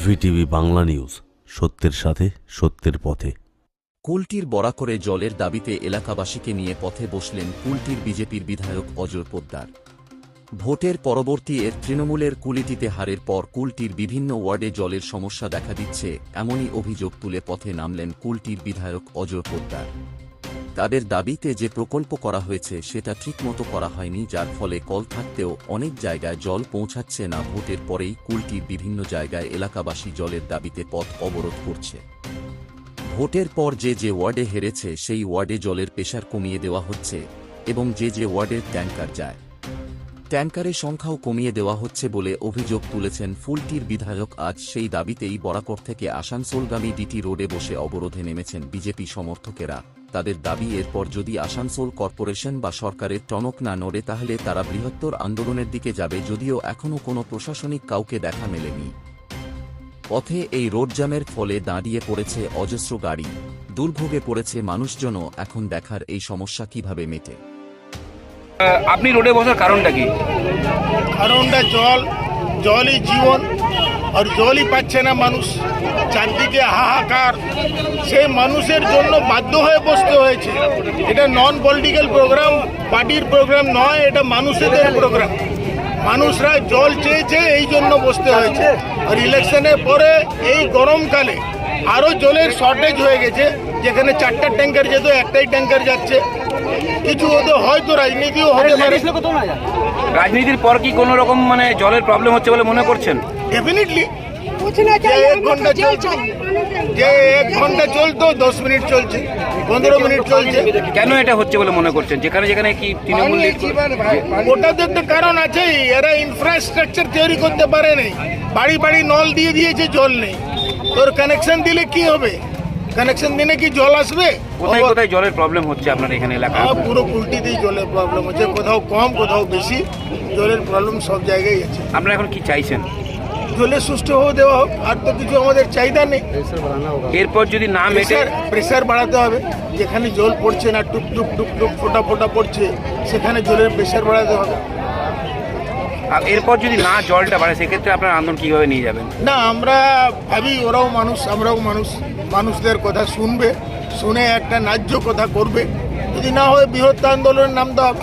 VTV Bangla news, সত্যের সাথে সত্যের পথে। কুলটির বড়া করে জলের দাবিতে এলাকাবাসীকে নিয়ে পথে বসলেন কুলটির বিজেপির বিধায়ক অজয় পোদ্দার। ভোটের পরবর্তী তৃণমূলের কুলিটিতে হারের পর কুলটির বিভিন্ন ওয়ার্ডে জলের সমস্যা দেখা দিচ্ছে, এমনই অভিযোগ তুলে পথে নামলেন কুলটির বিধায়ক অজয় পোদ্দার। তাদের দাবিতে যে প্রকল্প করা হয়েছে সেটা ঠিকমতো করা হয়নি, যার ফলে কল থাকতেও অনেক জায়গায় জল পৌঁছাচ্ছে না। ভোটের পরেই কুলটির বিভিন্ন জায়গায় এলাকাবাসী জলের দাবিতে পথ অবরোধ করছে। ভোটের পর যে ওয়ার্ডে হেরেছে সেই ওয়ার্ডে জলের প্রেসার কমিয়ে দেওয়া হচ্ছে এবং যে ওয়ার্ডের ট্যাঙ্কার যায় ট্যাঙ্কারের সংখ্যাও কমিয়ে দেওয়া হচ্ছে বলে অভিযোগ তুলেছেন ফুলটির বিধায়ক। আজ সেই দাবিতেই বরাকর থেকে আসানসোলগামী ডিটি রোডে বসে অবরোধে নেমেছেন বিজেপি সমর্থকেরা। তাদের দাবি, এরপর যদি আসানসোল কর্পোরেশন বা সরকারের টনক না নড়ে তাহলে তারা বৃহত্তর আন্দোলনের দিকে যাবে, যদিও এখনও কোনো প্রশাসনিক কাউকে দেখা মেলেনি। পথে এই রোড জ্যামের ফলে দাঁড়িয়ে পড়েছে অজস্র গাড়ি, দুর্ভোগে পড়েছে মানুষজনও। এখন দেখার এই সমস্যা কিভাবে মেটে। আপনি রোডে বসার কারণটা কি? কারণটা জলই জীবন, আর জলই পাচ্ছে না মানুষ। চারদিকে হাহাকার, সেই মানুষের জন্য বাধ্য হয়ে বসতে হয়েছে। এটা নন পলিটিক্যাল প্রোগ্রাম, পার্টির প্রোগ্রাম নয়, এটা মানুষেদের প্রোগ্রাম। মানুষরা জল চেয়েছে, এই জন্য বসতে হয়েছে। আর ইলেকশনের পরে এই গরমকালে আরও জলের শর্টেজ হয়ে গেছে। যেখানে 4টা ট্যাঙ্কার যেত, একটাই ট্যাঙ্কার যাচ্ছে। কিছু ওদের হয়তো রাজনীতিও হতে পারে। রাজনীতির পর কি কোনো রকম জলের প্রবলেম হচ্ছে বলে মনে করছেন? ডেফিনেটলি। যে 1 ঘন্টা চলতো 10 মিনিট চলছে, 15 মিনিট চলছে। কেন এটা হচ্ছে বলে মনে করছেন? যেখানে যেখানে কি তৃণমূল, ওটা তো একটা কারণ আছে। এরা ইনফ্রাস্ট্রাকচার তৈরি করতে পারে নাই। বাড়ি বাড়ি নল দিয়ে দিয়েছে, জল নেই। তোর কানেকশন দিলে কি হবে? কানেকশন দিলে কি জল আসবে? কোথায় কোথায় জলের প্রবলেম হচ্ছে আপনার এখানে এলাকায়? পুরো কুলটিতেই জলের প্রবলেম হচ্ছে, কোথাও কম কোথাও বেশি। জলের প্রবলেম সব জায়গায় আছে। আপনারা এখন কি চাইছেন? জলের সুষ্ঠুভাবে দেওয়া হোক, আর তো কিছু আমাদের চাহিদা নেই। এরপর যদি না মেটে, প্রেসার বাড়াতে হবে। যেখানে জল পড়ছে না, টুক টুক টুক টুক ফোটা ফোটা পড়ছে, সেখানে জলের প্রেসার বাড়াতে হবে। আর এরপর যদি না জলটা বাড়ে সেক্ষেত্রে আপনার আন্দোলন কিভাবে নিয়ে যাবেন? না, আমরা ভাবি ওরাও মানুষ, আমরাও মানুষ। মানুষদের কথা শুনবে, শুনে একটা ন্যায্য কথা করবে। যদি না হয় বৃহত্তর আন্দোলনের নাম দেওয়া হবে।